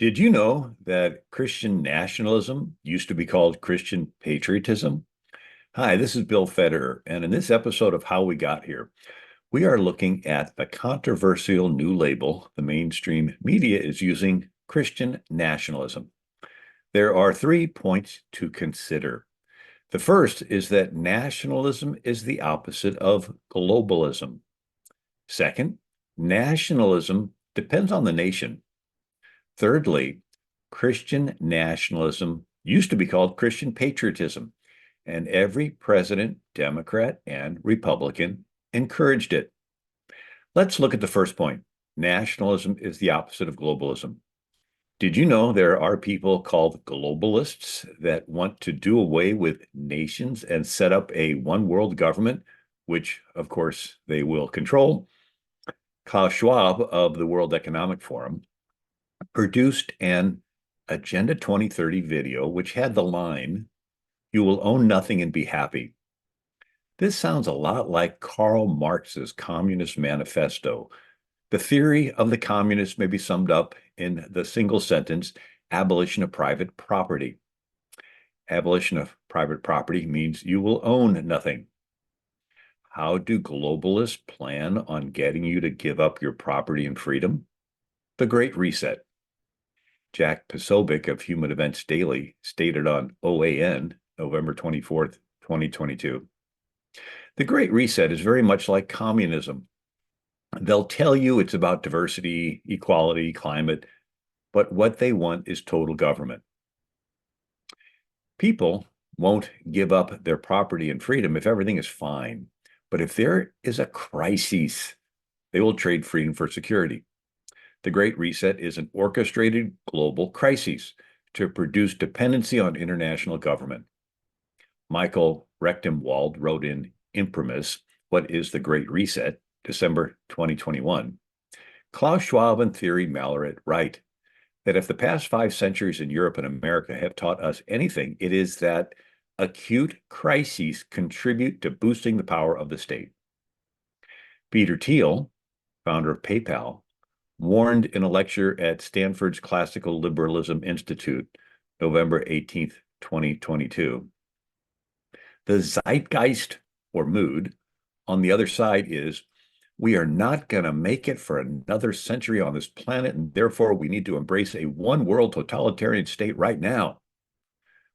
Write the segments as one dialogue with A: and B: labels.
A: Did you know that Christian nationalism used to be called Christian patriotism? Hi, this is Bill Federer, and in this episode of How We Got Here, we are looking at the controversial new label the mainstream media is using, Christian nationalism. There are 3 points to consider. The first is that nationalism is the opposite of globalism. Second, nationalism depends on the nation. Thirdly, Christian nationalism used to be called Christian patriotism, and every president, Democrat and Republican, encouraged it. Let's look at the first point. Nationalism is the opposite of globalism. Did you know there are people called globalists that want to do away with nations and set up a one world government, which, of course, they will control? Klaus Schwab of the World Economic Forum produced an Agenda 2030 video, which had the line, "You will own nothing and be happy." This sounds a lot like Karl Marx's Communist Manifesto. The theory of the communists may be summed up in the single sentence, abolition of private property. Abolition of private property means you will own nothing. How do globalists plan on getting you to give up your property and freedom? The Great Reset. Jack Posobiec of Human Events Daily stated on OAN, November 24th, 2022. The Great Reset is very much like communism. They'll tell you it's about diversity, equality, climate, but what they want is total government. People won't give up their property and freedom if everything is fine. But if there is a crisis, they will trade freedom for security. The Great Reset is an orchestrated global crisis to produce dependency on international government. Michael Rechtenwald wrote in Imprimis, What is the Great Reset? December 2021. Klaus Schwab and Thierry Malloret write that if the past 5 centuries in Europe and America have taught us anything, it is that acute crises contribute to boosting the power of the state. Peter Thiel, founder of PayPal, warned in a lecture at Stanford's Classical Liberalism Institute, November 18th, 2022. The zeitgeist, or mood, on the other side is, we are not going to make it for another century on this planet, and therefore we need to embrace a one-world totalitarian state right now.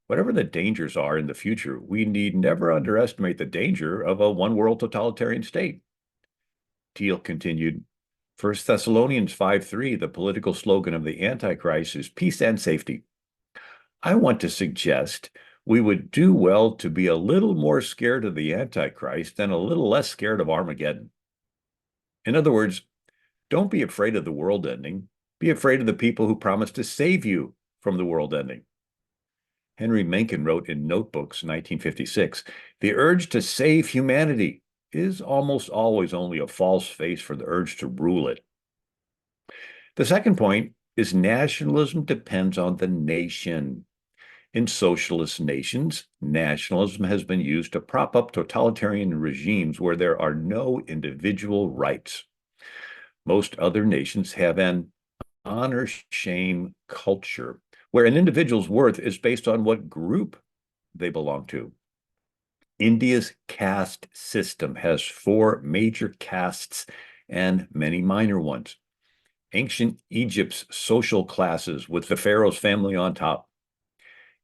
A: Whatever the dangers are in the future, we need never underestimate the danger of a one-world totalitarian state. Thiel continued, 1 Thessalonians 5:3, the political slogan of the Antichrist is peace and safety. I want to suggest we would do well to be a little more scared of the Antichrist and a little less scared of Armageddon. In other words, don't be afraid of the world ending. Be afraid of the people who promise to save you from the world ending. Henry Mencken wrote in Notebooks, 1956, the urge to save humanity is almost always only a false face for the urge to rule it. The second point is nationalism depends on the nation. In socialist nations, nationalism has been used to prop up totalitarian regimes where there are no individual rights. Most other nations have an honor-shame culture where an individual's worth is based on what group they belong to. India's caste system has 4 major castes and many minor ones. Ancient Egypt's social classes with the pharaoh's family on top.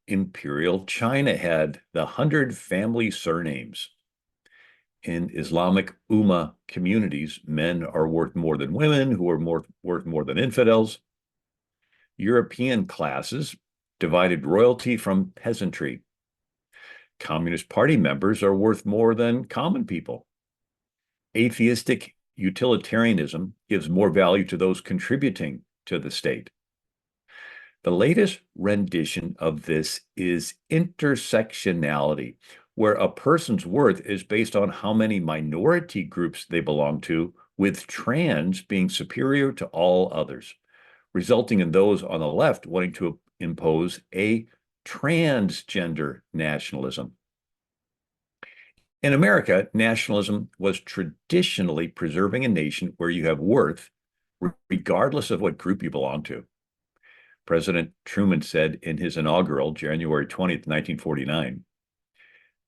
A: Imperial China had the 100 family surnames. In Islamic Ummah communities, men are worth more than women, who are worth more than infidels. European classes divided royalty from peasantry. Communist Party members are worth more than common people. Atheistic utilitarianism gives more value to those contributing to the state. The latest rendition of this is intersectionality, where a person's worth is based on how many minority groups they belong to, with trans being superior to all others, resulting in those on the left wanting to impose a transgender nationalism. In America, nationalism was traditionally preserving a nation where you have worth regardless of what group you belong to. President Truman said in his inaugural, January 20th, 1949,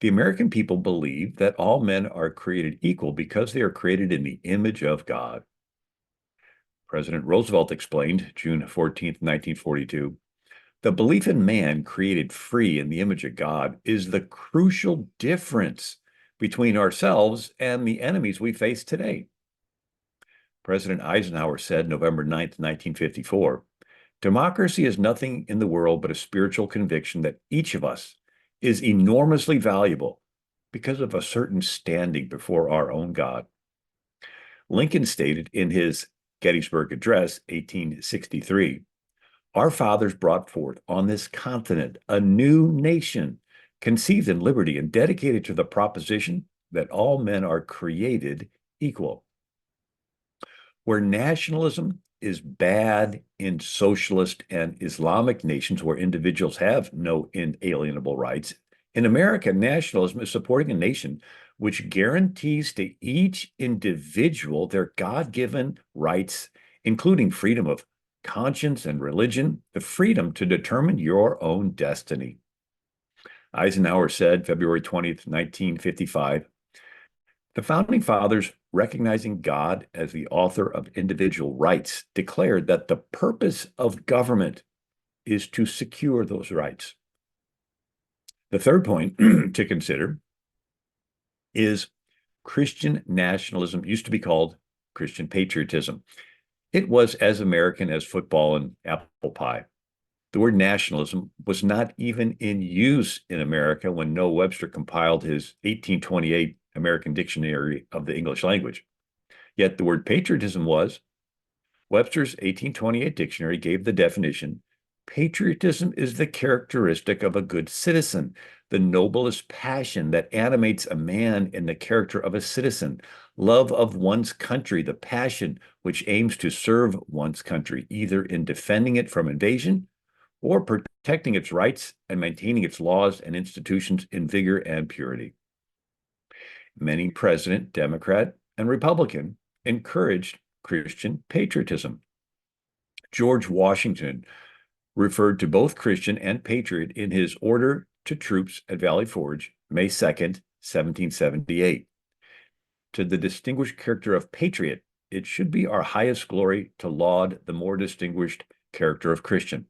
A: "The American people believe that all men are created equal because they are created in the image of God." President Roosevelt explained, June 14th, 1942, "The belief in man created free in the image of God is the crucial difference between ourselves and the enemies we face today." President Eisenhower said, November 9th, 1954, "Democracy is nothing in the world but a spiritual conviction that each of us is enormously valuable because of a certain standing before our own God." Lincoln stated in his Gettysburg Address, 1863, "Our fathers brought forth on this continent a new nation, conceived in liberty and dedicated to the proposition that all men are created equal." Where nationalism is bad in socialist and Islamic nations where individuals have no inalienable rights, in America, nationalism is supporting a nation which guarantees to each individual their God-given rights, including freedom of conscience and religion, the freedom to determine your own destiny. Eisenhower said, February 20th, 1955, "The Founding Fathers, recognizing God as the author of individual rights, declared that the purpose of government is to secure those rights." The third point to consider is Christian nationalism used to be called Christian patriotism. It was as American as football and apple pie. The word nationalism was not even in use in America when Noah Webster compiled his 1828 American Dictionary of the English Language. Yet the word patriotism was. Webster's 1828 dictionary gave the definition: "Patriotism is the characteristic of a good citizen, the noblest passion that animates a man in the character of a citizen, love of one's country, the passion which aims to serve one's country, either in defending it from invasion or protecting its rights and maintaining its laws and institutions in vigor and purity." Many president, Democrat, and Republican encouraged Christian patriotism. George Washington referred to both Christian and patriot in his order to troops at Valley Forge, May 2nd, 1778. "To the distinguished character of patriot, it should be our highest glory to laud the more distinguished character of Christian."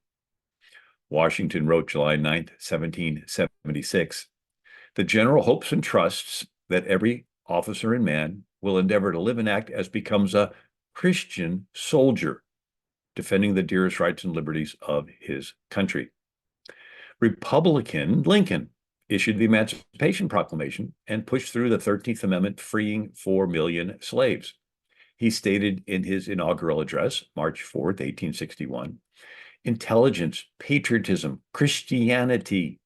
A: Washington wrote July 9th, 1776, "The general hopes and trusts that every officer and man will endeavor to live and act as becomes a Christian soldier, defending the dearest rights and liberties of his country." Republican Lincoln issued the Emancipation Proclamation and pushed through the 13th Amendment, freeing 4 million slaves. He stated in his inaugural address, March 4th, 1861, "Intelligence, patriotism, Christianity,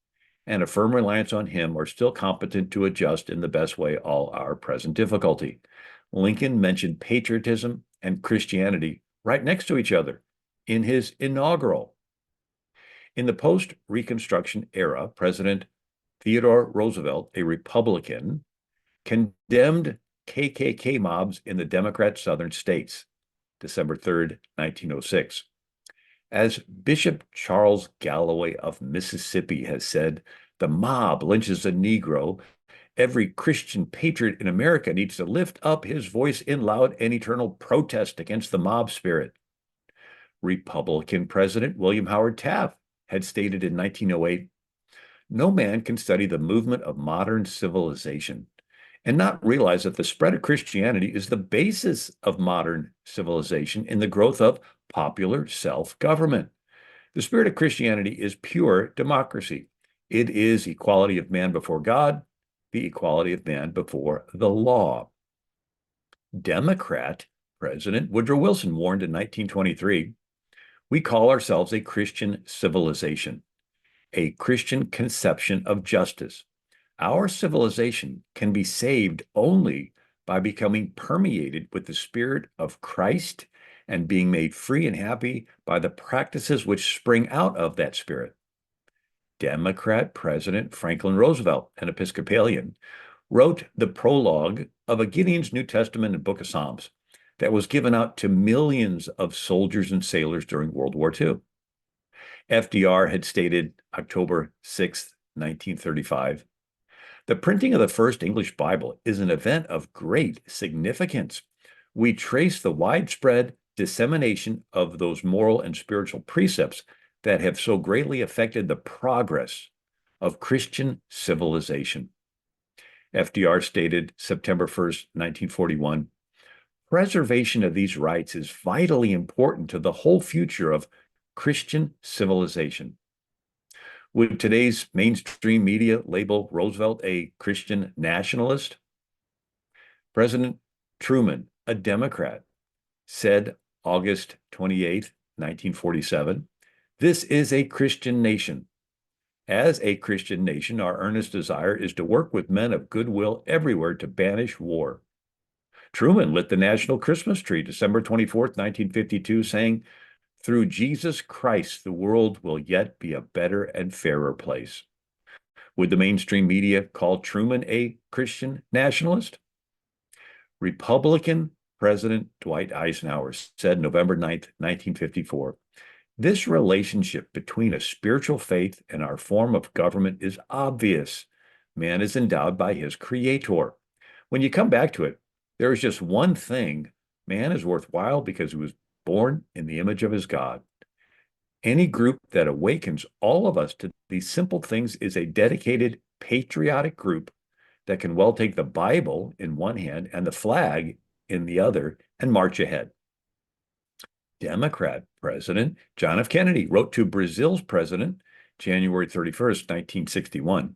A: and a firm reliance on him are still competent to adjust in the best way all our present difficulty." Lincoln mentioned patriotism and Christianity right next to each other in his inaugural. In the post-Reconstruction era, President Theodore Roosevelt, a Republican, condemned KKK mobs in the Democrat Southern states, December 3rd, 1906. As Bishop Charles Galloway of Mississippi has said, "The mob lynches a Negro. Every Christian patriot in America needs to lift up his voice in loud and eternal protest against the mob spirit." Republican President William Howard Taft had stated in 1908, "No man can study the movement of modern civilization and not realize that the spread of Christianity is the basis of modern civilization in the growth of popular self-government. The spirit of Christianity is pure democracy. It is equality of man before God, the equality of man before the law." Democrat President Woodrow Wilson warned in 1923, "We call ourselves a Christian civilization, a Christian conception of justice. Our civilization can be saved only by becoming permeated with the spirit of Christ and being made free and happy by the practices which spring out of that spirit." Democrat President Franklin Roosevelt, an Episcopalian, wrote the prologue of a Gideon's New Testament and Book of Psalms that was given out to millions of soldiers and sailors during World War II. FDR had stated October 6th, 1935, the printing of the first English Bible is an event of great significance. We trace the widespread dissemination of those moral and spiritual precepts that have so greatly affected the progress of Christian civilization. FDR stated September 1st, 1941, preservation of these rights is vitally important to the whole future of Christian civilization. Would today's mainstream media label Roosevelt a Christian nationalist? President Truman, a Democrat, said August 28th, 1947, this is a Christian nation. As a Christian nation, our earnest desire is to work with men of goodwill everywhere to banish war. Truman lit the national Christmas tree December 24th, 1952, saying, through Jesus Christ, the world will yet be a better and fairer place. Would the mainstream media call Truman a Christian nationalist? Republican President Dwight Eisenhower said November 9th, 1954, this relationship between a spiritual faith and our form of government is obvious. Man is endowed by his creator. When you come back to it, there is just one thing. Man is worthwhile because he was born in the image of his God. Any group that awakens all of us to these simple things is a dedicated, patriotic group that can well take the Bible in one hand and the flag in the other and march ahead. Democrat President John F. Kennedy wrote to Brazil's president, January 31st, 1961,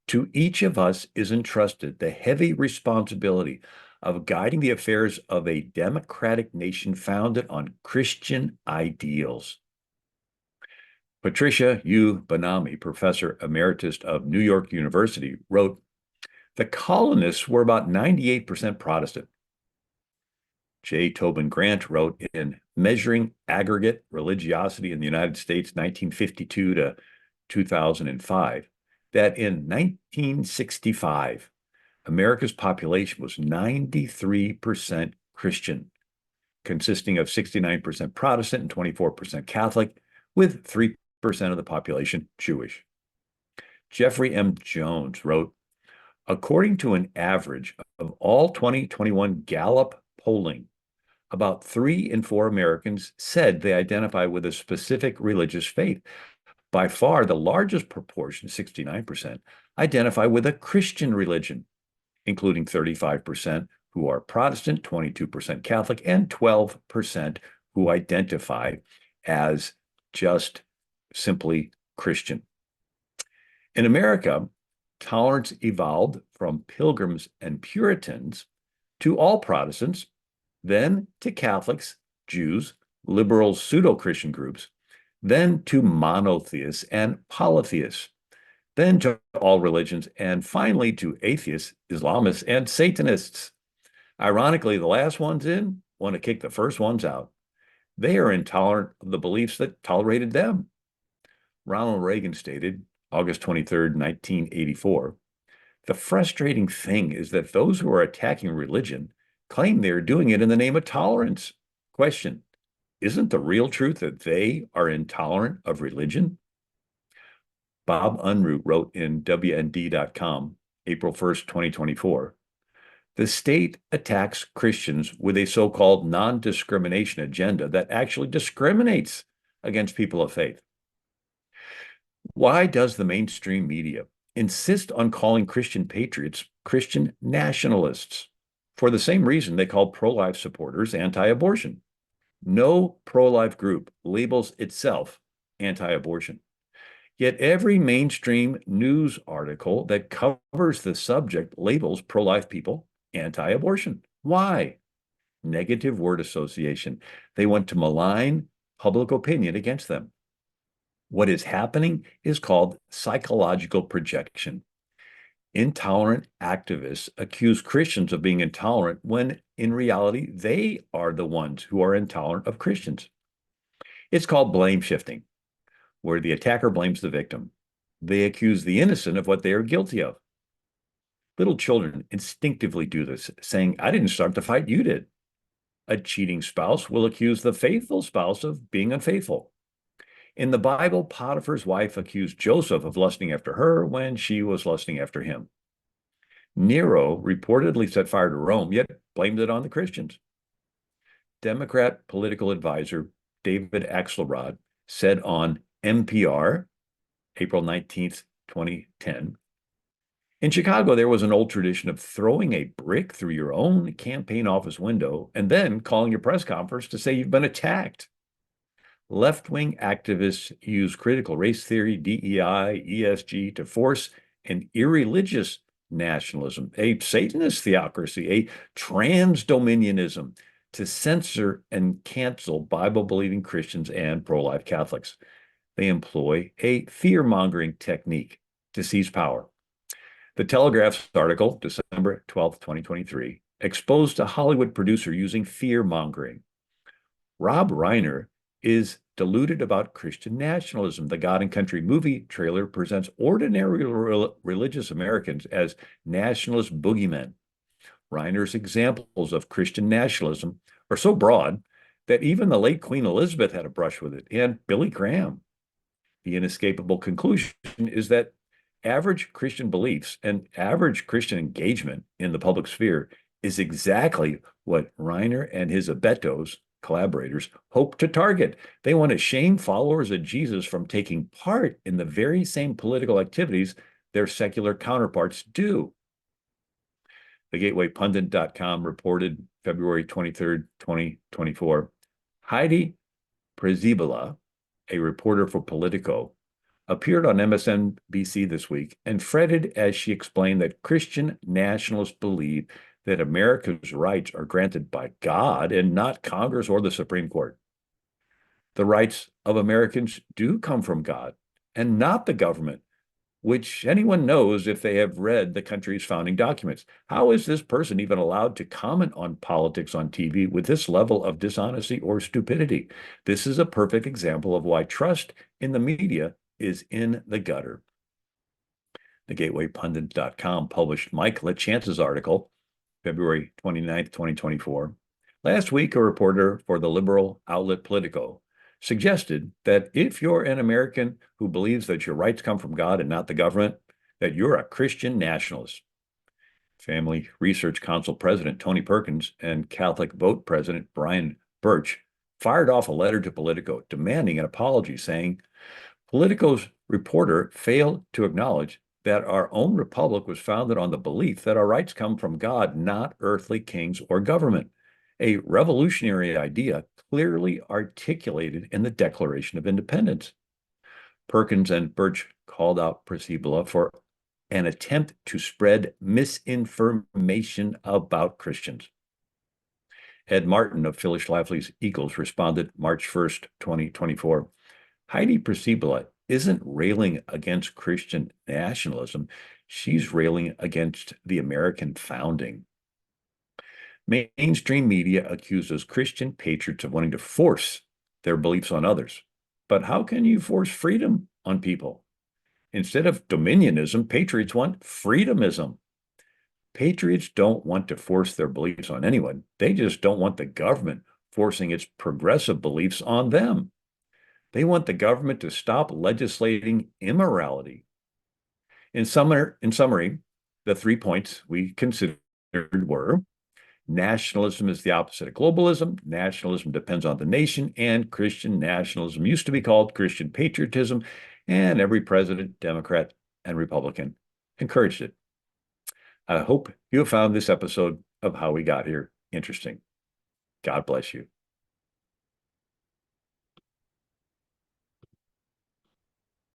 A: to each of us is entrusted the heavy responsibility of guiding the affairs of a democratic nation founded on Christian ideals. Patricia U. Bonami, professor emeritus of New York University, wrote, the colonists were about 98% Protestant. J. Tobin Grant wrote in Measuring Aggregate Religiosity in the United States, 1952 to 2005, that in 1965, America's population was 93% Christian, consisting of 69% Protestant and 24% Catholic, with 3% of the population Jewish. Jeffrey M. Jones wrote, according to an average of all 2021 Gallup polling, about 3 in 4 Americans said they identify with a specific religious faith. By far, the largest proportion, 69%, identify with a Christian religion, including 35% who are Protestant, 22% Catholic, and 12% who identify as just simply Christian. In America, tolerance evolved from Pilgrims and Puritans to all Protestants, then to Catholics, Jews, liberal pseudo-Christian groups, then to monotheists and polytheists, then to all religions, and finally to atheists, Islamists, and Satanists. Ironically, the last ones in want to kick the first ones out. They are intolerant of the beliefs that tolerated them. Ronald Reagan stated, August 23rd, 1984, the frustrating thing is that those who are attacking religion claim they are doing it in the name of tolerance. Question, isn't the real truth that they are intolerant of religion? Bob Unruh wrote in WND.com, April 1st, 2024, the state attacks Christians with a so-called non-discrimination agenda that actually discriminates against people of faith. Why does the mainstream media insist on calling Christian patriots Christian nationalists? For the same reason they call pro-life supporters anti-abortion. No pro-life group labels itself anti-abortion. Yet every mainstream news article that covers the subject labels pro-life people anti-abortion. Why? Negative word association. They want to malign public opinion against them. What is happening is called psychological projection. Intolerant activists accuse Christians of being intolerant when in reality they are the ones who are intolerant of Christians. It's called blame shifting, where the attacker blames the victim. They accuse the innocent of what they are guilty of. Little children instinctively do this, saying, I didn't start the fight, you did. A cheating spouse will accuse the faithful spouse of being unfaithful. In the Bible, Potiphar's wife accused Joseph of lusting after her when she was lusting after him. Nero reportedly set fire to Rome, yet blamed it on the Christians. Democrat political advisor David Axelrod said on NPR, April 19th, 2010, in Chicago, there was an old tradition of throwing a brick through your own campaign office window and then calling your press conference to say you've been attacked. Left-wing activists use critical race theory, DEI, ESG to force an irreligious nationalism, a Satanist theocracy, a trans-dominionism to censor and cancel Bible-believing Christians and pro-life Catholics. They employ a fear-mongering technique to seize power. The Telegraph's article, December 12th, 2023, exposed a Hollywood producer using fear-mongering. Rob Reiner is deluded about Christian nationalism. The God and Country movie trailer presents ordinary religious Americans as nationalist boogeymen. Reiner's examples of Christian nationalism are so broad that even the late Queen Elizabeth had a brush with it, and Billy Graham. The inescapable conclusion is that average Christian beliefs and average Christian engagement in the public sphere is exactly what Reiner and his abetos, collaborators, hope to target. They want to shame followers of Jesus from taking part in the very same political activities their secular counterparts do. TheGatewayPundit.com reported February 23rd, 2024, Heidi Przybyla, a reporter for Politico, appeared on MSNBC this week and fretted as she explained that Christian nationalists believe that America's rights are granted by God and not Congress or the Supreme Court. The rights of Americans do come from God and not the government, which anyone knows if they have read the country's founding documents. How is this person even allowed to comment on politics on TV with this level of dishonesty or stupidity? This is a perfect example of why trust in the media is in the gutter. TheGatewayPundit.com published Mike LaChance's article, February 29th, 2024. Last week, a reporter for the liberal outlet Politico suggested that if you're an American who believes that your rights come from God and not the government, that you're a Christian nationalist. Family Research Council President Tony Perkins and Catholic Vote President Brian Birch fired off a letter to Politico demanding an apology, saying, Politico's reporter failed to acknowledge that our own republic was founded on the belief that our rights come from God, not earthly kings or government, a revolutionary idea clearly articulated in the Declaration of Independence. Perkins and Birch called out Przybyla for an attempt to spread misinformation about Christians. Ed Martin of Phyllis Schlafly's Eagles responded March 1st, 2024. Heidi Przybyla isn't railing against Christian nationalism. She's railing against the American founding. Mainstream media accuses Christian patriots of wanting to force their beliefs on others. But how can you force freedom on people? Instead of dominionism, patriots want freedomism. Patriots don't want to force their beliefs on anyone. They just don't want the government forcing its progressive beliefs on them. They want the government to stop legislating immorality. In summary, the 3 points we considered were: nationalism is the opposite of globalism. Nationalism depends on the nation, and Christian nationalism used to be called Christian patriotism, and every president, Democrat and Republican, encouraged it. I hope you have found this episode of How We Got Here interesting. God bless you.